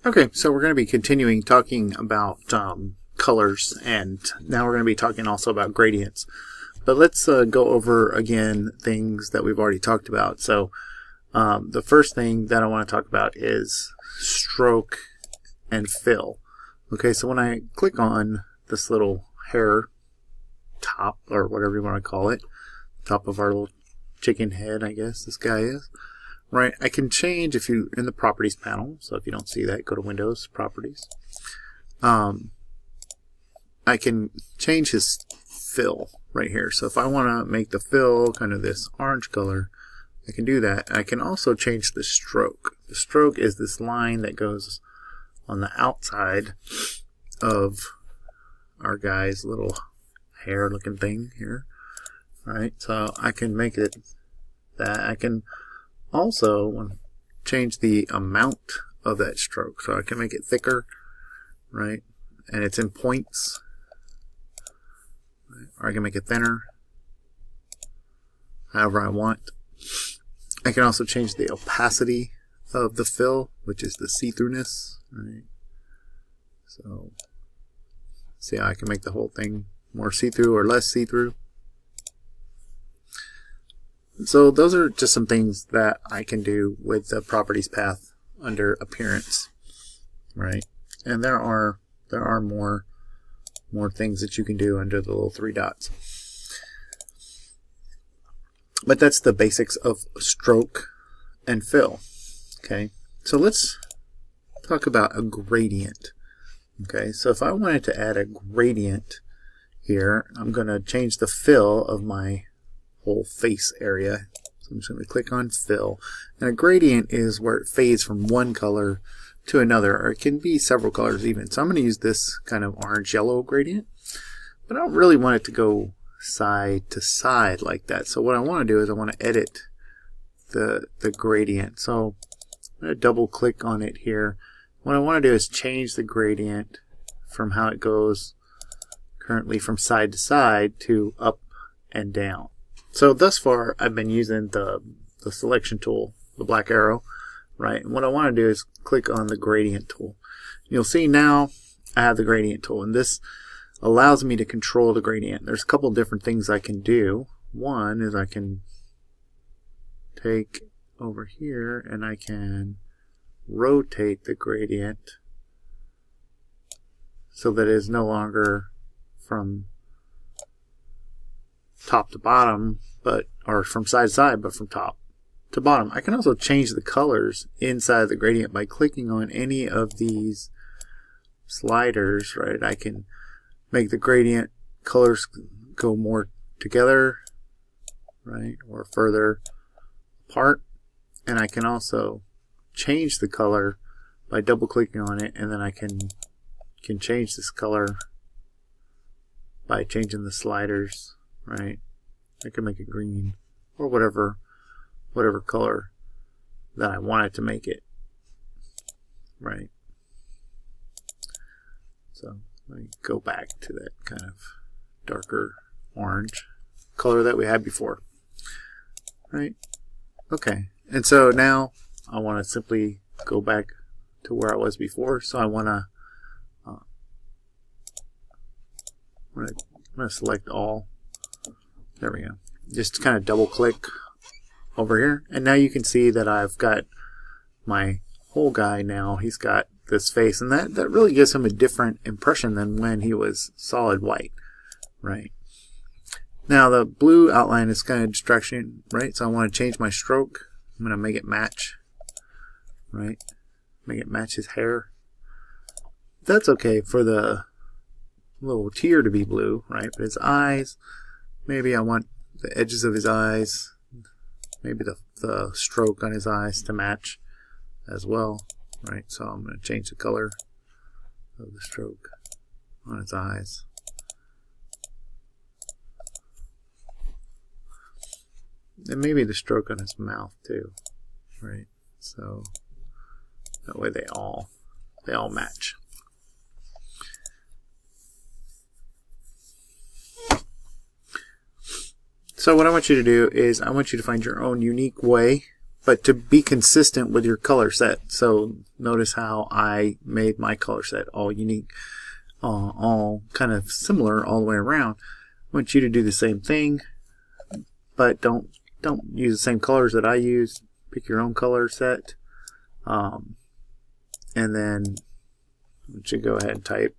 Okay, so we're going to be continuing talking about colors, and now we're going to be talking also about gradients. But let's go over again things that we've already talked about. So the first thing that I want to talk about is stroke and fill. Okay, so when I click on this little hair top, or whatever you want to call it, top of our little chicken head, I guess this guy is. Right, I can change if you in the properties panel. So if you don't see that, go to Windows, Properties. I can change his fill right here. So if I want to make the fill kind of this orange color, I can do that. I can also change the stroke. The stroke is this line that goes on the outside of our guy's little hair looking thing here. Right, so I can make it that. I can also change the amount of that stroke, so I can make it thicker, right, and it's in points, right? Or I can make it thinner, however I want. I can also change the opacity of the fill, which is the see-throughness, right? So see how I can make the whole thing more see-through or less see-through. So those are just some things that I can do with the properties path under appearance, right? And there are more things that you can do under the little three dots. But that's the basics of stroke and fill. Okay, so let's talk about a gradient. Okay, so if I wanted to add a gradient here, I'm going to change the fill of my whole face area. So I'm just going to click on fill, and a gradient is where it fades from one color to another, or it can be several colors even. So I'm going to use this kind of orange yellow gradient, but I don't really want it to go side to side like that. So what I want to do is I want to edit the gradient. So I'm going to double click on it here. What I want to do is change the gradient from how it goes currently from side to side to up and down. So thus far, I've been using the selection tool, the black arrow, right? And what I want to do is click on the gradient tool. You'll see now I have the gradient tool, and this allows me to control the gradient. There's a couple different things I can do. One is I can take over here and I can rotate the gradient so that it is no longer from top to bottom, or from side to side, but from top to bottom. I can also change the colors inside the gradient by clicking on any of these sliders, right? I can make the gradient colors go more together, right, or further apart, and I can also change the color by double clicking on it, and then I can change this color by changing the sliders, right? I can make it green or whatever color that I want it to make it, right? So let me go back to that kind of darker orange color that we had before, right? Okay, and so now I want to simply go back to where I was before. So I want to I'm going to select all. There we go. Just kind of double click over here, and now you can see that I've got my whole guy now. He's got this face, and that really gives him a different impression than when he was solid white, right? Now the blue outline is kind of distraction, right? So I want to change my stroke. I'm going to make it match, right? Make it match his hair. That's okay for the little tear to be blue, right? But his eyes, maybe I want the edges of his eyes, maybe the stroke on his eyes to match as well, right? So I'm going to change the color of the stroke on his eyes. And maybe the stroke on his mouth too, right? So that way they all match. So what I want you to do is I want you to find your own unique way but to be consistent with your color set. So notice how I made my color set all unique, all kind of similar all the way around. I want you to do the same thing, but don't use the same colors that I use. Pick your own color set, and then I want you to go ahead and type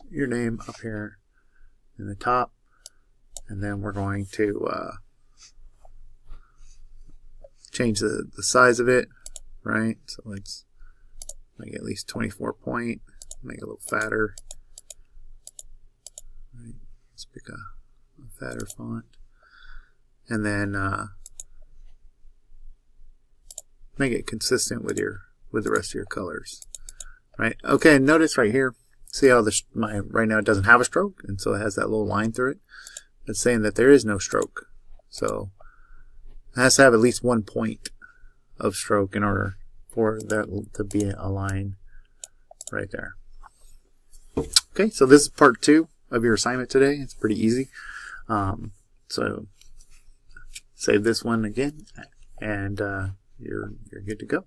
your name up here in the top, and then we're going to change the size of it, right? So let's make it at least 24 point, make it a little fatter. Right. Let's pick a fatter font, and then make it consistent with the rest of your colors, right? Okay, notice right here, see how right now it doesn't have a stroke, and so it has that little line through it. It's saying that there is no stroke, so it has to have at least 1 point of stroke in order for that to be a line right there. Okay, so this is part 2 of your assignment today. It's pretty easy. So save this one again, and you're good to go.